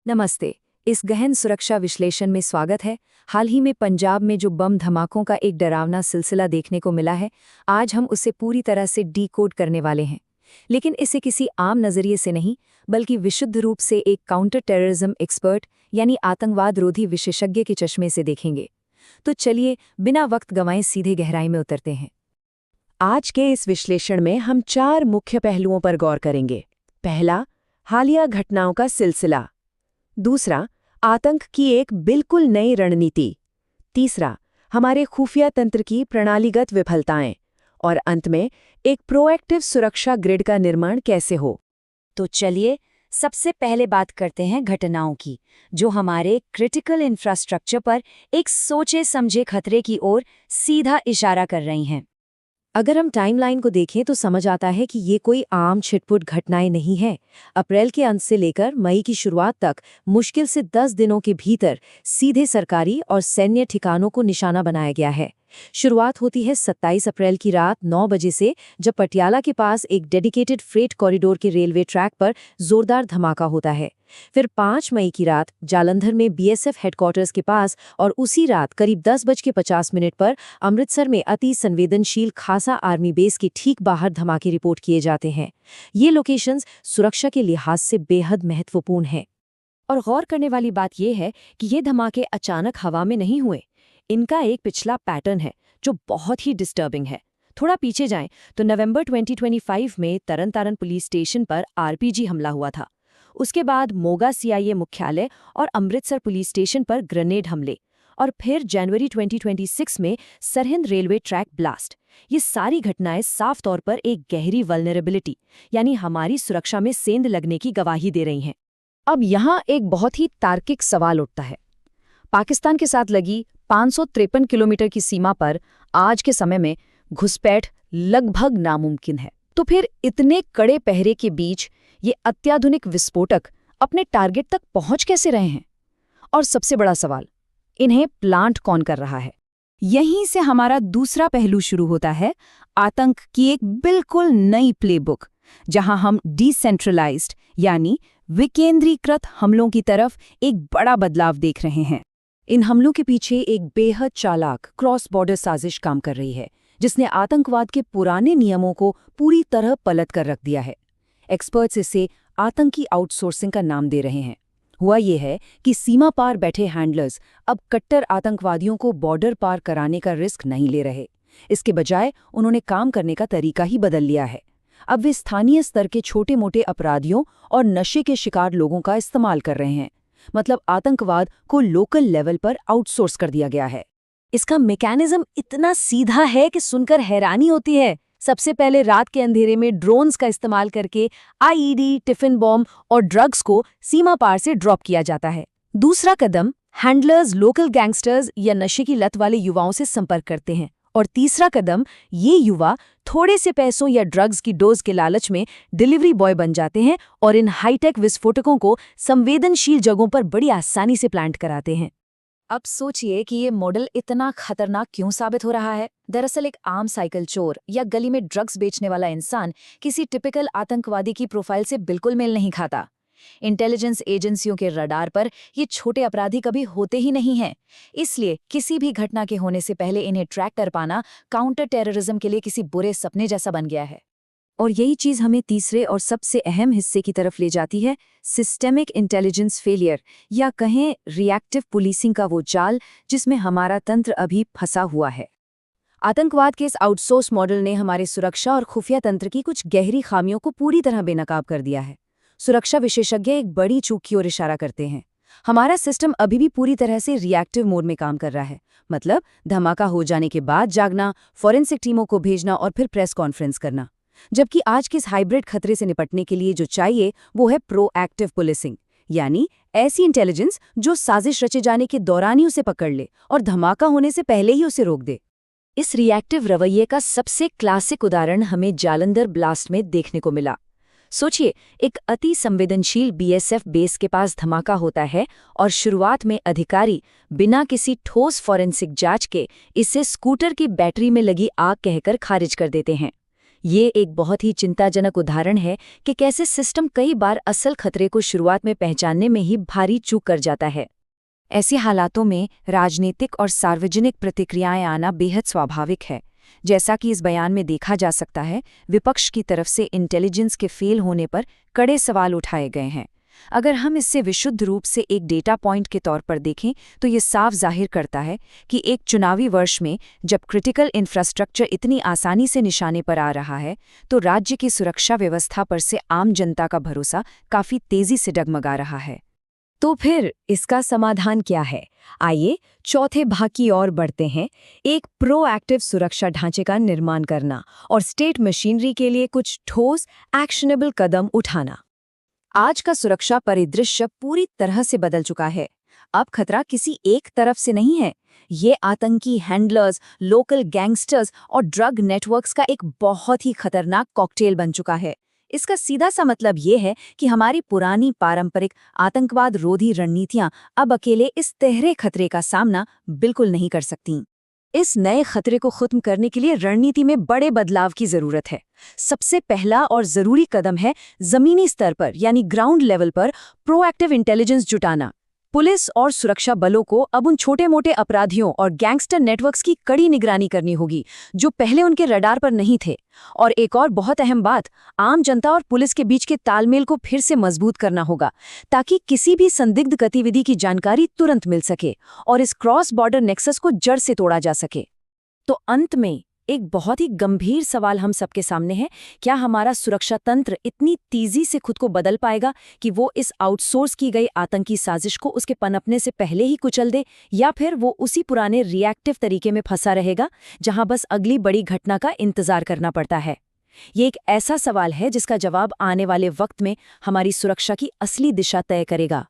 नमस्ते। इस गहन सुरक्षा विश्लेषण में स्वागत है। हाल ही में पंजाब में जो बम धमाकों का एक डरावना सिलसिला देखने को मिला है, आज हम उसे पूरी तरह से डीकोड करने वाले हैं। लेकिन इसे किसी आम नजरिए से नहीं, बल्कि विशुद्ध रूप से एक काउंटर टेररिज्म एक्सपर्ट यानी आतंकवाद रोधी विशेषज्ञ के चश्मे से देखेंगे। तो चलिए बिना वक्त गंवाए सीधे गहराई में उतरते हैं। आज के इस विश्लेषण में हम 4 मुख्य पहलुओं पर गौर करेंगे। पहला, हालिया घटनाओं का सिलसिला। दूसरा, आतंक की एक बिल्कुल नई रणनीति। तीसरा, हमारे खुफिया तंत्र की प्रणालीगत विफलताएं। और अंत में, एक प्रोएक्टिव सुरक्षा ग्रिड का निर्माण कैसे हो। तो चलिए सबसे पहले बात करते हैं घटनाओं की, जो हमारे क्रिटिकल इंफ्रास्ट्रक्चर पर एक सोचे समझे खतरे की ओर सीधा इशारा कर रही हैं। अगर हम टाइमलाइन को देखें तो समझ आता है कि ये कोई आम छिटपुट घटनाएं नहीं हैं। अप्रैल के अंत से लेकर मई की शुरुआत तक मुश्किल से 10 दिनों के भीतर सीधे सरकारी और सैन्य ठिकानों को निशाना बनाया गया है। शुरुआत होती है 27 अप्रैल की रात 9 बजे से, जब पटियाला के पास एक डेडिकेटेड फ्रेट कॉरिडोर के रेलवे ट्रैक पर जोरदार धमाका होता है। फिर 5 मई की रात जालंधर में बीएसएफ हेडक्वार्टर्स के पास, और उसी रात करीब 10:50 पर अमृतसर में अति संवेदनशील खासा आर्मी बेस के ठीक बाहर धमाके रिपोर्ट किए जाते हैं। ये लोकेशंस सुरक्षा के लिहाज से बेहद महत्वपूर्ण हैं। और गौर करने वाली बात यह है कि ये धमाके अचानक हवा में नहीं हुए। इनका एक पिछला पैटर्न है जो बहुत ही डिस्टर्बिंग है। थोड़ा पीछे जाएं तो नवंबर 2025 में तरन पुलिस स्टेशन पर आरपीजी हमला हुआ था। उसके बाद मोगा सीआईए मुख्यालय और अमृतसर पुलिस स्टेशन पर ग्रेनेड हमले, और फिर जनवरी 2026 में सरहिंद रेलवे ट्रैक ब्लास्ट। ये सारी घटनाएं साफ तौर पर एक गहरी वल्नरेबिलिटी यानी हमारी सुरक्षा में सेंध लगने की गवाही दे रही हैं। अब यहाँ एक बहुत ही तार्किक सवाल उठता है। पाकिस्तान के साथ लगी 553 किलोमीटर की सीमा पर आज के समय में घुसपैठ लगभग नामुमकिन है। तो फिर इतने कड़े पहरे के बीच ये अत्याधुनिक विस्फोटक अपने टारगेट तक पहुंच कैसे रहे हैं? और सबसे बड़ा सवाल, इन्हें प्लांट कौन कर रहा है? यहीं से हमारा दूसरा पहलू शुरू होता है, आतंक की एक बिल्कुल नई प्लेबुक, जहां हम डिसेंट्रलाइज्ड यानी विकेंद्रीकृत हमलों की तरफ एक बड़ा बदलाव देख रहे हैं। इन हमलों के पीछे एक बेहद चालाक क्रॉस बॉर्डर साजिश काम कर रही है, जिसने आतंकवाद के पुराने नियमों को पूरी तरह पलट कर रख दिया है। एक्सपर्ट्स इसे आतंकी आउटसोर्सिंग का नाम दे रहे हैं। हुआ ये है कि सीमा पार बैठे हैंडलर्स अब कट्टर आतंकवादियों को बॉर्डर पार कराने का रिस्क नहीं ले रहे। इसके बजाय उन्होंने काम करने का तरीका ही बदल लिया है। अब वे स्थानीय स्तर के छोटे मोटे अपराधियों और नशे के शिकार लोगों का इस्तेमाल कर रहे हैं। मतलब आतंकवाद को लोकल लेवल पर आउटसोर्स कर दिया गया है। इसका मैकेनिज्म इतना सीधा है कि सुनकर हैरानी होती है। सबसे पहले रात के अंधेरे में ड्रोन्स का इस्तेमाल करके आईईडी, टिफिन बॉम्ब और ड्रग्स को सीमा पार से ड्रॉप किया जाता है। दूसरा कदम, हैंडलर्स लोकल गैंगस्टर्स या नशे की लत वाले युवाओं से संपर्क करते हैं। और तीसरा कदम, ये युवा थोड़े से पैसों या ड्रग्स की डोज के लालच में डिलीवरी बॉय बन जाते हैं और इन हाईटेक विस्फोटकों को संवेदनशील जगहों पर बड़ी आसानी से प्लांट कराते हैं। अब सोचिए कि ये मॉडल इतना खतरनाक क्यों साबित हो रहा है। दरअसल एक आम साइकिल चोर या गली में ड्रग्स बेचने वाला इंसान किसी टिपिकल आतंकवादी की प्रोफाइल से बिल्कुल मेल नहीं खाता। इंटेलिजेंस एजेंसियों के रडार पर ये छोटे अपराधी कभी होते ही नहीं हैं। इसलिए किसी भी घटना के होने से पहले इन्हें ट्रैक कर पाना काउंटर टेररिज्म के लिए किसी बुरे सपने जैसा बन गया है। और यही चीज हमें तीसरे और सबसे अहम हिस्से की तरफ ले जाती है, सिस्टेमिक इंटेलिजेंस फेलियर, या कहें रिएक्टिव पुलिसिंग का वो जाल जिसमें हमारा तंत्र अभी फंसा हुआ है। आतंकवाद के इस आउटसोर्स मॉडल ने हमारे सुरक्षा और खुफिया तंत्र की कुछ गहरी खामियों को पूरी तरह बेनकाब कर दिया है। सुरक्षा विशेषज्ञ एक बड़ी चूक की ओर इशारा करते हैं। हमारा सिस्टम अभी भी पूरी तरह से रिएक्टिव मोड में काम कर रहा है। मतलब धमाका हो जाने के बाद जागना, फॉरेंसिक टीमों को भेजना और फिर प्रेस कॉन्फ्रेंस करना। जबकि आज के इस हाइब्रिड खतरे से निपटने के लिए जो चाहिए वो है प्रोएक्टिव पुलिसिंग, यानी ऐसी इंटेलिजेंस जो साजिश रचे जाने के दौरान ही उसे पकड़ ले और धमाका होने से पहले ही उसे रोक दे। इस रिएक्टिव रवैये का सबसे क्लासिक उदाहरण हमें जालंधर ब्लास्ट में देखने को मिला। सोचिए, एक अति संवेदनशील बीएसएफ बेस के पास धमाका होता है और शुरुआत में अधिकारी बिना किसी ठोस फॉरेंसिक जांच के इसे स्कूटर की बैटरी में लगी आग कहकर खारिज कर देते हैं। ये एक बहुत ही चिंताजनक उदाहरण है कि कैसे सिस्टम कई बार असल खतरे को शुरुआत में पहचानने में ही भारी चूक कर जाता है। ऐसे हालातों में राजनीतिक और सार्वजनिक प्रतिक्रियाएं आना बेहद स्वाभाविक है। जैसा कि इस बयान में देखा जा सकता है, विपक्ष की तरफ से इंटेलिजेंस के फेल होने पर कड़े सवाल उठाए गए हैं। अगर हम इससे विशुद्ध रूप से एक डेटा पॉइंट के तौर पर देखें तो ये साफ जाहिर करता है कि एक चुनावी वर्ष में जब क्रिटिकल इंफ्रास्ट्रक्चर इतनी आसानी से निशाने पर आ रहा है, तो राज्य की सुरक्षा व्यवस्था पर से आम जनता का भरोसा काफी तेजी से डगमगा रहा है। तो फिर इसका समाधान क्या है? आइए चौथे भाग की ओर बढ़ते हैं। एक प्रोएक्टिव सुरक्षा ढांचे का निर्माण करना और स्टेट मशीनरी के लिए कुछ ठोस एक्शनेबल कदम उठाना। आज का सुरक्षा परिदृश्य पूरी तरह से बदल चुका है। अब खतरा किसी एक तरफ से नहीं है। ये आतंकी हैंडलर्स, लोकल गैंगस्टर्स और ड्रग नेटवर्क्स का एक बहुत ही खतरनाक कॉकटेल बन चुका है। इसका सीधा सा मतलब ये है कि हमारी पुरानी पारंपरिक आतंकवाद रोधी रणनीतियां अब अकेले इस तहरे खतरे का सामना बिल्कुल नहीं कर सकती। इस नए खतरे को खत्म करने के लिए रणनीति में बड़े बदलाव की जरूरत है। सबसे पहला और जरूरी कदम है जमीनी स्तर पर यानी ग्राउंड लेवल पर प्रोएक्टिव इंटेलिजेंस जुटाना। पुलिस और सुरक्षा बलों को अब उन छोटे मोटे अपराधियों और गैंगस्टर नेटवर्क्स की कड़ी निगरानी करनी होगी जो पहले उनके रडार पर नहीं थे। और एक और बहुत अहम बात, आम जनता और पुलिस के बीच के तालमेल को फिर से मजबूत करना होगा ताकि किसी भी संदिग्ध गतिविधि की जानकारी तुरंत मिल सके और इस क्रॉस बॉर्डर नेक्सस को जड़ से तोड़ा जा सके। तो अंत में एक बहुत ही गंभीर सवाल हम सबके सामने है, क्या हमारा सुरक्षा तंत्र इतनी तेजी से खुद को बदल पाएगा कि वो इस आउटसोर्स की गई आतंकी साजिश को उसके पनपने से पहले ही कुचल दे, या फिर वो उसी पुराने रिएक्टिव तरीके में फंसा रहेगा जहां बस अगली बड़ी घटना का इंतजार करना पड़ता है? ये एक ऐसा सवाल है जिसका जवाब आने वाले वक्त में हमारी सुरक्षा की असली दिशा तय करेगा।